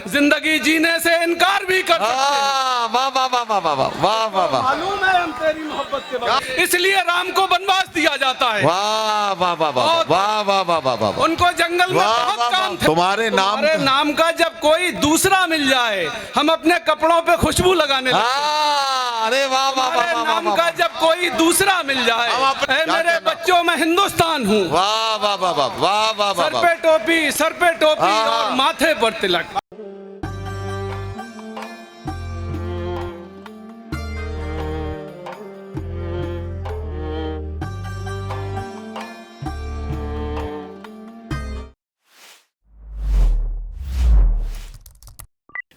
जिंदगी जीने से इनकार भी कर सकते हैं। वाह वाह वाह वाह वाह वाह वाह वाह। मालूम है हम तेरी मोहब्बत के बगैर, इसलिए राम को वनवास दिया जाता है। वाह वाह वाह वाह वाह वाह वाह वाह वाह। उनको जंगल में बहुत काम थे। तुम्हारे नाम का जब कोई दूसरा मिल जाए, हम अपने कपड़ों पे खुशबू लगाने लगते। अरे वाह वाह वाह। नाम का जब कोई दूसरा मिल जाए, मेरे बच्चों में हिंदुस्तान हूँ। वाह वाह वाह वाह वाह वाह। सर पे टोपी और माथे पर तिलक।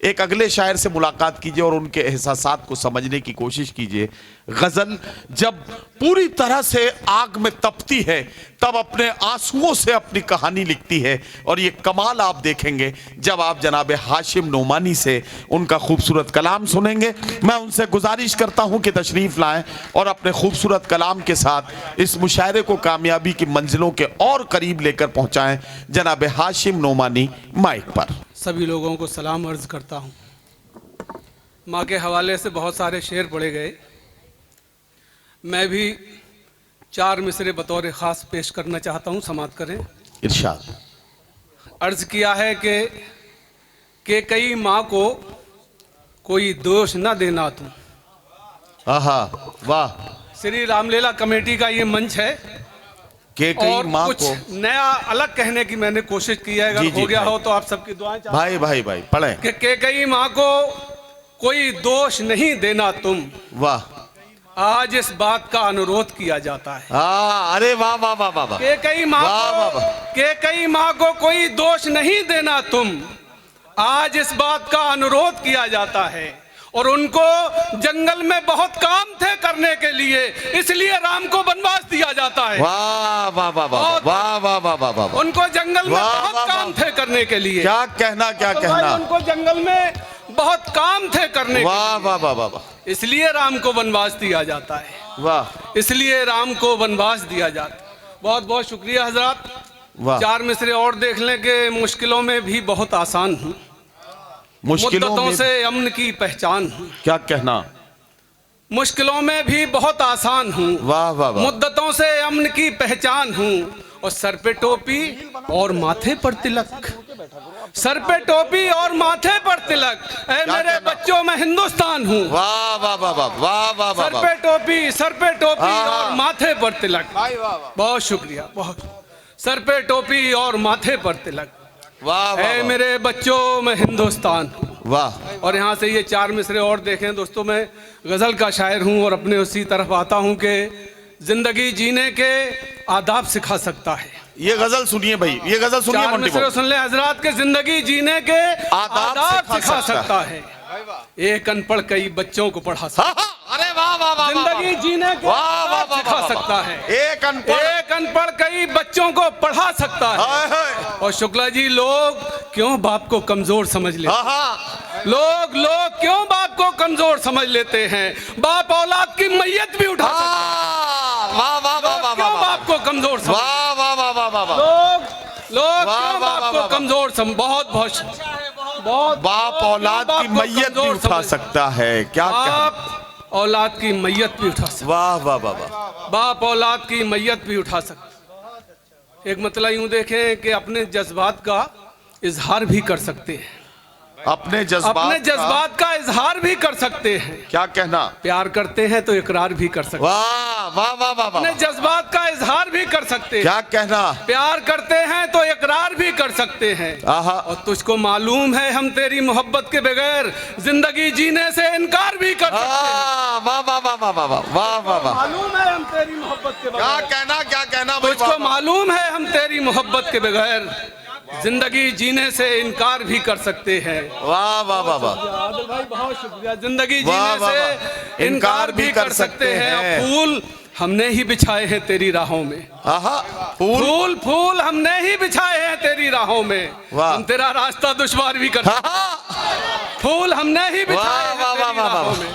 एक अगले शायर से मुलाकात कीजिए और उनके एहसासात को समझने की कोशिश कीजिए। गजल जब पूरी तरह से आग में तपती है तब अपने आंसुओं से अपनी कहानी लिखती है, और ये कमाल आप देखेंगे जब आप जनाब हाशिम नोमानी से उनका खूबसूरत कलाम सुनेंगे। मैं उनसे गुजारिश करता हूं कि तशरीफ लाएं और अपने खूबसूरत कलाम के साथ इस मुशायरे को कामयाबी की मंजिलों के और करीब लेकर पहुंचाएं। जनाब हाशिम नोमानी माइक पर। सभी लोगों को सलाम अर्ज़ करता हूँ। माँ के हवाले से बहुत सारे शेर पढ़े गए, मैं भी 4 मिसरे बतौर ख़ास पेश करना चाहता हूँ, समाअत करें। इरशाद। अर्ज़ किया है कि कई माँ को कोई दोष न देना तुम। आहा वाह। श्री रामलीला कमेटी का ये मंच है के कई माँ कुछ को नया अलग कहने की मैंने कोशिश की है। अगर हो गया हो तो आप सबकी दुआएं भाई भाई भाई पढ़ें। कि कई माँ को कोई दोष नहीं देना तुम, वाह। आज इस बात का अनुरोध किया जाता है। अरे वाह वाह वाह वाह। के कई माँ को कोई दोष नहीं देना तुम, आज इस बात का अनुरोध किया जाता है। और उनको जंगल में बहुत काम थे करने के लिए, इसलिए राम को वनवास दिया जाता है। वाह वाह वाह वाह वाह वाह वाह वाह वाह। उनको जंगल में बहुत काम थे करने के लिए। क्या कहना क्या कहना। उनको जंगल में बहुत काम थे करने के लिए। वाह वाह वाह वाह। इसलिए राम को वनवास दिया जाता है। वाह। इसलिए राम को वनवास दिया जाता है। बहुत बहुत शुक्रिया हजरात। 4 मिसरे और देख लें कि मुश्किलों में भी बहुत आसान हूँ, मुद्दतों से अमन की पहचान हूँ। क्या कहना। मुश्किलों में भी बहुत आसान हूँ, वाह वाह वाह। मुद्दतों से अमन की पहचान हूँ, और सर पे टोपी और माथे पर तिलक। सर पे टोपी और माथे पर तिलक, ऐ मेरे बच्चों में हिंदुस्तान हूँ। वाह वाह वाह वाह वाह वाह। सर पे टोपी और माथे पर तिलक। बहुत शुक्रिया। बहुत सर पे टोपी और माथे पर तिलक। वाह ऐ मेरे बच्चों में हिंदुस्तान। वाह। और यहाँ से ये 4 मिसरे और देखें दोस्तों। मैं गज़ल का शायर हूँ और अपने उसी तरफ आता हूँ कि जिंदगी जीने के आदाब सिखा सकता है। ये गजल सुनिए भाई, ये गजल सुनिए। 4 मिसरे सुन ले हजरात के जिंदगी जीने के आदाब सिखा सकता है। एक अनपढ़ कई बच्चों को पढ़ा सकता है। अरे वाह वाह वाह। जिंदगी जीने के आदाब सिखा सकता है। एक अनपढ़ कई बच्चों को पढ़ा सकता है। और शुक्ला जी, लोग क्यों बाप को कमजोर समझ लेते हैं? लोग क्यों बाप को कमजोर समझ लेते हैं? बाप औलाद की मैयत भी उठा सकता है। वाह वाह वाह। क्यों बाप को कमजोर समझ? वाह वाह वाह वाह वाह। लोग क्यों बाप को कमजोर समझ? बहुत बाप औलाद की मैयत भी उठा सकता है। क्या बाप औलाद की मैयत भी उठा सकता। वाह वाह वाह। बाप औलाद की मैयत भी उठा सकता। एक मतलब यूं देखें कि अपने जज्बात का इजहार भी कर सकते हैं। अपने जज्बात का इजहार भी कर सकते हैं। क्या कहना। प्यार करते हैं तो इकरार भी कर सकते हैं। वाह वाह वाह वाह। अपने जज्बात का इजहार भी कर सकते हैं। क्या कहना। प्यार करते हैं तो इकरार भी कर सकते हैं। और तुझको मालूम है हम तेरी मोहब्बत के बगैर जिंदगी जीने से इनकार भी कर सकते हैं। वाह वाह वाह वाह वाह वाह वाह। मालूम है हम तेरी मोहब्बत के बगैर। क्या कहना। तुझको मालूम है हम तेरी मोहब्बत के बगैर जिंदगी जीने से इनकार भी कर सकते हैं। वाह वाह वाह वाह। आदिल भाई बहुत शुक्रिया। जिंदगी जीने से इनकार भी कर सकते हैं। फूल हमने ही बिछाए हैं तेरी राहों में। फूल हमने ही बिछाए हैं तेरी राहों में। हम तेरा रास्ता दुश्वार भी कर सकते हैं। फूल हमने ही बिछाए हैं तेरी राहों में।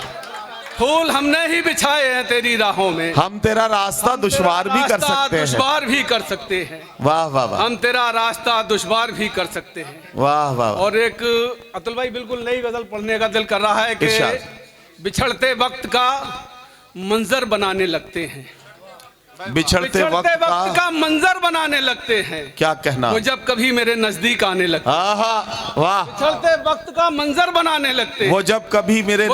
फूल हमने ही बिछाए हैं तेरी राहों में, हम तेरा रास्ता दुश्वार भी कर सकते हैं। दुश्वार भी कर सकते हैं। वाह वाह वाह। हम तेरा रास्ता दुश्वार भी कर सकते हैं। वाह वाह। और एक अतुल भाई बिल्कुल नई गजल पढ़ने का दिल कर रहा है कि बिछड़ते वक्त का मंजर बनाने लगते हैं, बिछड़ते वक्त का मंजर बनाने लगते हैं। क्या कहना। वो जब कभी मेरे नजदीक आने लगते हैं। वाह। बिछड़ते वक्त का मंजर बनाने लगते हैं। वो जब कभी मेरे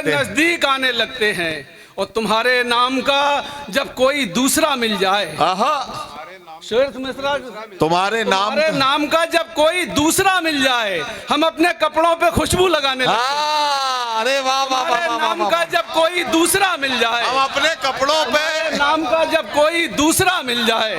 नजदीक आने लगते हैं। और तुम्हारे नाम का जब कोई दूसरा मिल जाए, शेर मिश्रा, तुम्हारे नाम का जब कोई दूसरा मिल जाए, हम अपने कपड़ों पे खुशबू लगाने लगते हैं। अरे वाह वाह वाह। नाम का जब कोई दूसरा मिल जाए, हम अपने कपड़ों पे, नाम का जब कोई दूसरा मिल जाए,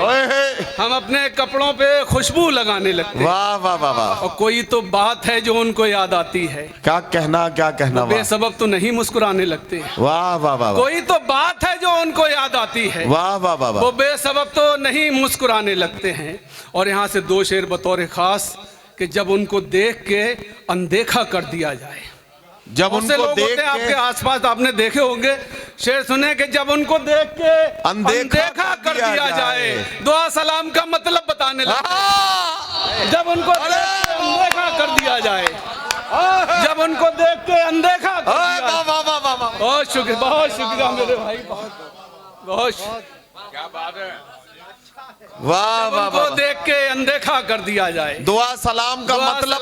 हम अपने कपड़ों पे खुशबू लगाने लगते हैं। वाह वाह वाह वाह। और कोई तो बात है जो उनको याद आती है, क्या कहना क्या कहना। बेसबब तो नहीं मुस्कुराने लगते। वाह वाह वाह। कोई तो बात है जो उनको याद आती है, वाह वाह वाह। वो बेसबब तो नहीं मुस्कुराने लगते हैं। और यहाँ से दो शेर बतौर खास कि जब उनको देख के अनदेखा कर दिया जाए। जब उनको देख के, आपके आसपास आपने देखे होंगे शेर सुने कि जब उनको देख के अनदेखा कर दिया जाए, दुआ सलाम का मतलब बताने लगे। जब उनको अनदेखा कर दिया जाए, जब उनको देख के अनदेखा कर दिया जाए। बहुत शुक्रिया मेरे भाई, बहुत क्या बात है। वाह वाह वाह। देख के अनदेखा कर दिया जाए, दुआ सलाम का मतलब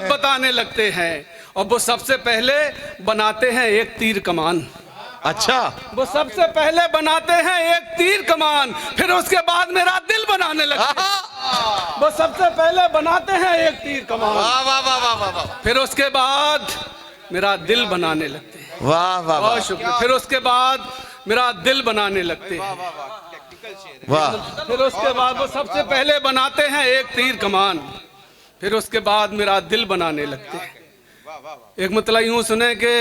बताने लगते हैं। और वो सबसे पहले बनाते हैं एक तीर कमान। अच्छा, वो सबसे पहले बनाते हैं एक तीर कमान, फिर उसके बाद मेरा दिल बनाने लगते हैं। वो सबसे पहले बनाते हैं एक तीर कमान, वाह वाह वाह वाह। फिर उसके बाद मेरा दिल बनाने लगते हैं। वाह वाह। बहुत शुक्रिया। फिर उसके बाद मेरा दिल बनाने लगते हैं। वाह। फिर उसके बाद वो सबसे पहले बनाते हैं एक तीर कमान, फिर उसके बाद मेरा दिल बनाने लगते हैं। एक मतलब यूं सुने कि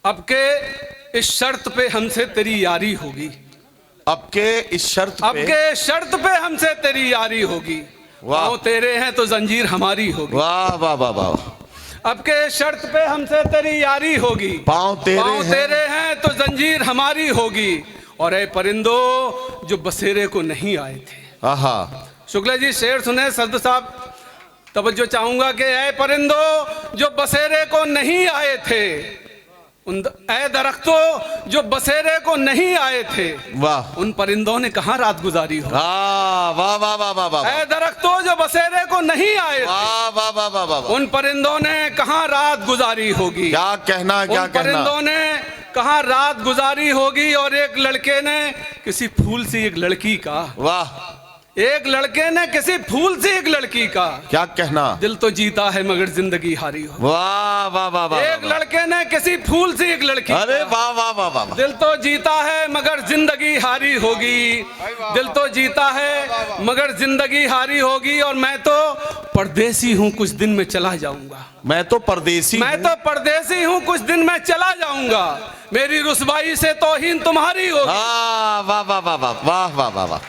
अब के इस शर्त पे हमसे तेरी यारी होगी, अब के इस शर्त पे हमसे तेरी यारी होगी। पाँव तेरे हैं तो जंजीर हमारी होगी। वाह वाह वाह वाह। अब के शर्त पे हमसे तेरी यारी होगी, पाँव तेरे हैं तो जंजीर हमारी होगी। और ए परिंदो जो बसेरे को नहीं आए थे। शुक्ला जी शेर सुने सद साहब, तवज्जो चाहूंगा कि ए परिंदो जो बसेरे को नहीं आए थे, ए दरख्तों जो बसेरे को नहीं आए थे, वाह, उन परिंदों ने कहाँ रात गुजारी हो। वाह वाह वाह वाह वाह। ए दरख्तों जो बसेरे को नहीं आए थे, वाह वाह वाह वाह वाह, उन परिंदों ने कहाँ रात गुजारी होगी। क्या कहना, क्या कहना। परिंदों ने कहाँ रात गुजारी होगी। और एक लड़के ने किसी फूल से एक लड़की का, वाह, एक लड़के ने किसी फूल से एक लड़की का, क्या कहना, दिल तो जीता है मगर जिंदगी हारी हो। वाह वाह वाह वाह। एक लड़के ने किसी फूल से एक लड़की, अरे वाह वाह वाह वाह। दिल तो जीता है मगर जिंदगी हारी होगी, दिल तो जीता है मगर जिंदगी हारी होगी। और मैं तो परदेसी हूँ कुछ दिन में चला जाऊंगा, मैं तो परदेसी हूँ कुछ दिन में चला जाऊंगा, मेरी रुसवाई से तौहीन तुम्हारी होगी। वाह वाह वाह वाह वाह वाह वाह।